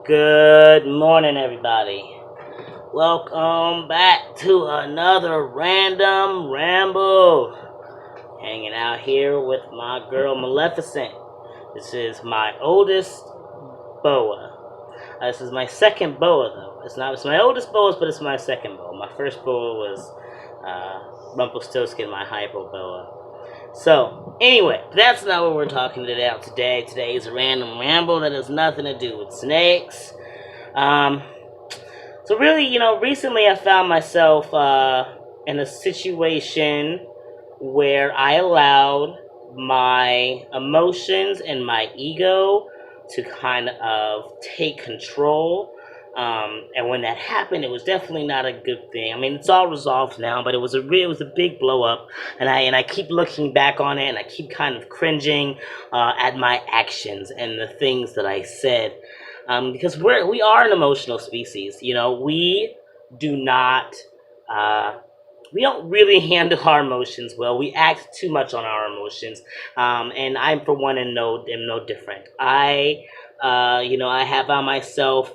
Good morning, everybody. Welcome back to another random ramble. Hanging out here with my girl Maleficent. This is my oldest boa. This is my second boa, though. It's my oldest boa, but it's my second boa. My first boa was Rumpelstiltskin, my hypo boa. So, anyway, that's not what we're talking about today. Today is a random ramble that has nothing to do with snakes. Um, so really, recently I found myself in a situation where I allowed my emotions and my ego to kind of take control. And when that happened, it was definitely not a good thing. I mean, it's all resolved now, but it was a big blow up, and I keep looking back on it, and I keep kind of cringing at my actions and the things that I said, because we are an emotional species. We do not. Uh, we don't really handle our emotions well. We act too much on our emotions, and I, for one, am no different. I have found myself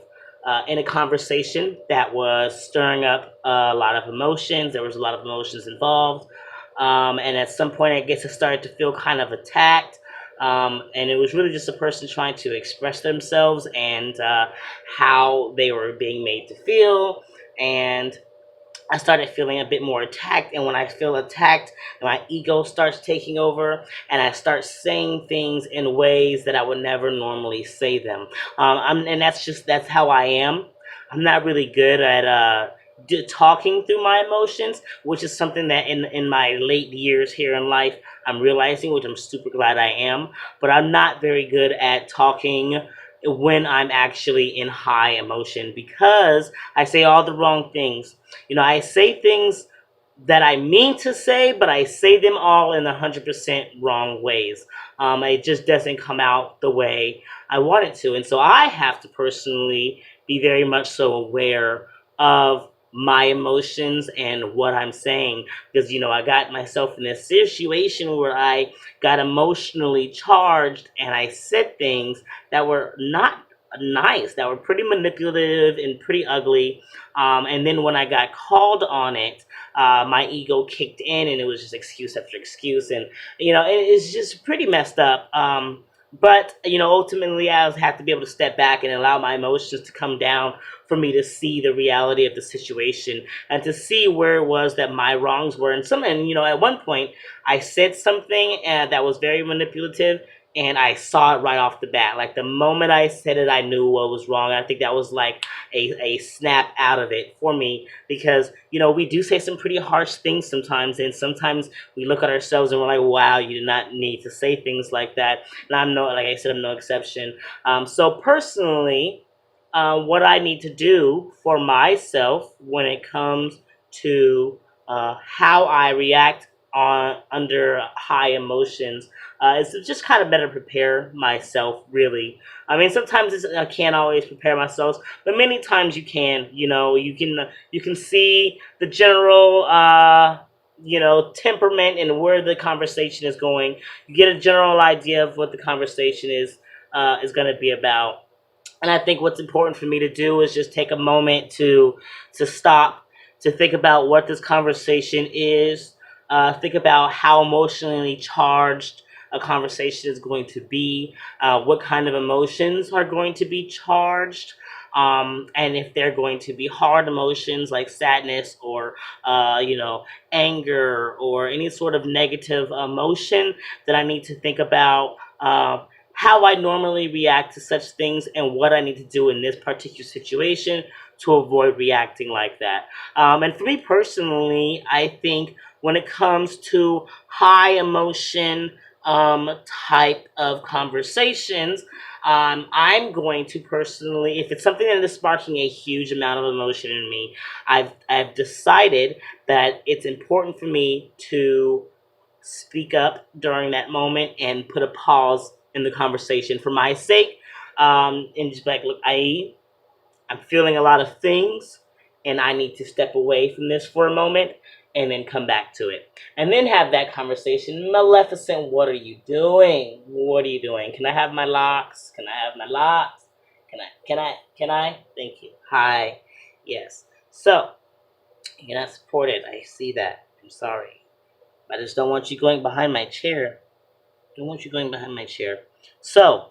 in a conversation that was stirring up a lot of emotions. There was a lot of emotions involved, and at some point, I guess I started to feel kind of attacked. And it was really just a person trying to express themselves and how they were being made to feel, and I started feeling a bit more attacked. And when I feel attacked, my ego starts taking over, and I start saying things in ways that I would never normally say them. And that's how I am. I'm not really good at talking through my emotions, which is something that in my late years here in life I'm realizing, which I'm super glad I am. But I'm not very good at talking when I'm actually in high emotion, because I say all the wrong things. I say things that I mean to say, but I say them all in 100% wrong ways. It just doesn't come out the way I want it to. And so I have to personally be very much so aware of my emotions and what I'm saying, because I got myself in a situation where I got emotionally charged, and I said things that were not nice, that were pretty manipulative and pretty ugly. And then when I got called on it, my ego kicked in, and it was just excuse after excuse, and it's just pretty messed up. But ultimately, I have to be able to step back and allow my emotions to come down for me to see the reality of the situation and to see where it was that my wrongs were. And at one point, I said something that was very manipulative, and I saw it right off the bat. Like the moment I said it, I knew what was wrong. I think that was like a snap out of it for me, because we do say some pretty harsh things sometimes, and sometimes we look at ourselves and we're like, wow, you do not need to say things like that. And like I said, I'm no exception. So personally, what I need to do for myself when it comes to how I react on under high emotions is to just kind of better prepare myself. Really, I mean, sometimes I can't always prepare myself, but many times you can. You can see the general. Temperament and where the conversation is going. You get a general idea of what the conversation is going to be about. And I think what's important for me to do is just take a moment to stop, to think about what this conversation is, think about how emotionally charged a conversation is going to be, what kind of emotions are going to be charged, and if they're going to be hard emotions like sadness or anger or any sort of negative emotion, that I need to think about. How I normally react to such things and what I need to do in this particular situation to avoid reacting like that. And for me personally, I think when it comes to high emotion type of conversations, I'm going to personally, if it's something that is sparking a huge amount of emotion in me, I've decided that it's important for me to speak up during that moment and put a pause in the conversation for my sake, and just be like, look, I'm feeling a lot of things, and I need to step away from this for a moment, and then come back to it. And then have that conversation. Maleficent, what are you doing? What are you doing? Can I have my locks? Can I have my locks? Can I? Thank you. Hi. Yes. So, you're not supported. I see that. I'm sorry. I just don't want you going behind my chair. Don't want you going behind my chair. So,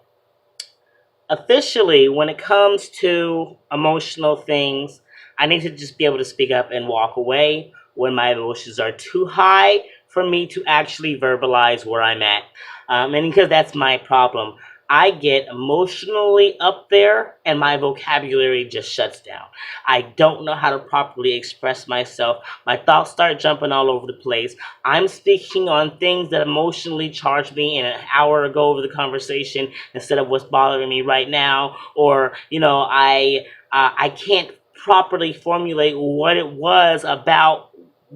officially, when it comes to emotional things, I need to just be able to speak up and walk away when my emotions are too high for me to actually verbalize where I'm at. And because that's my problem, I get emotionally up there and my vocabulary just shuts down. I don't know how to properly express myself. My thoughts start jumping all over the place. I'm speaking on things that emotionally charged me an hour ago of the conversation instead of what's bothering me right now, or I can't properly formulate what it was about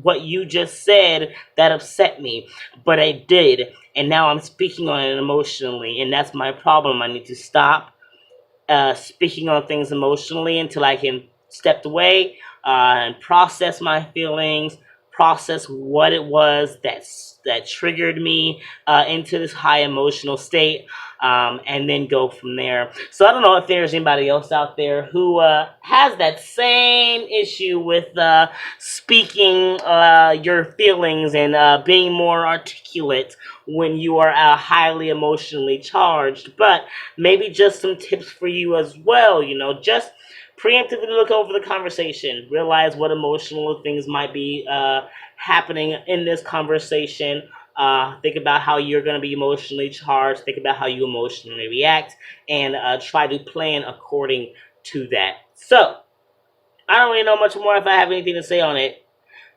what you just said that upset me, but I did, and now I'm speaking on it emotionally, and that's my problem. I need to stop speaking on things emotionally until I can step away and process my feelings, process what it was that triggered me into this high emotional state, and then go from there. So I don't know if there's anybody else out there who has that same issue with speaking your feelings and being more articulate when you are highly emotionally charged. But maybe just some tips for you as well. Just preemptively look over the conversation, realize what emotional things might be happening in this conversation. Think about how you're going to be emotionally charged. Think about how you emotionally react, and try to plan according to that. So, I don't really know much more if I have anything to say on it.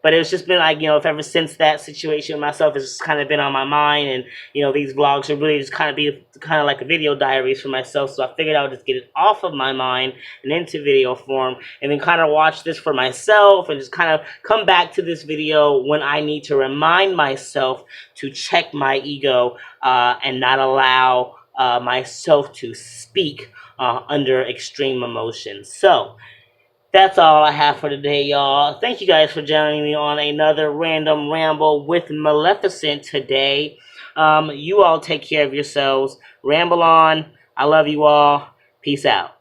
But it's just been like, if ever since that situation with myself, it's just kind of been on my mind. And, these vlogs are really just kind of like a video diaries for myself. So I figured I would just get it off of my mind and into video form. And then kind of watch this for myself and just kind of come back to this video when I need to remind myself to check my ego and not allow myself to speak under extreme emotions. So, that's all I have for today, y'all. Thank you guys for joining me on another random ramble with Maleficent today. You all take care of yourselves. Ramble on. I love you all. Peace out.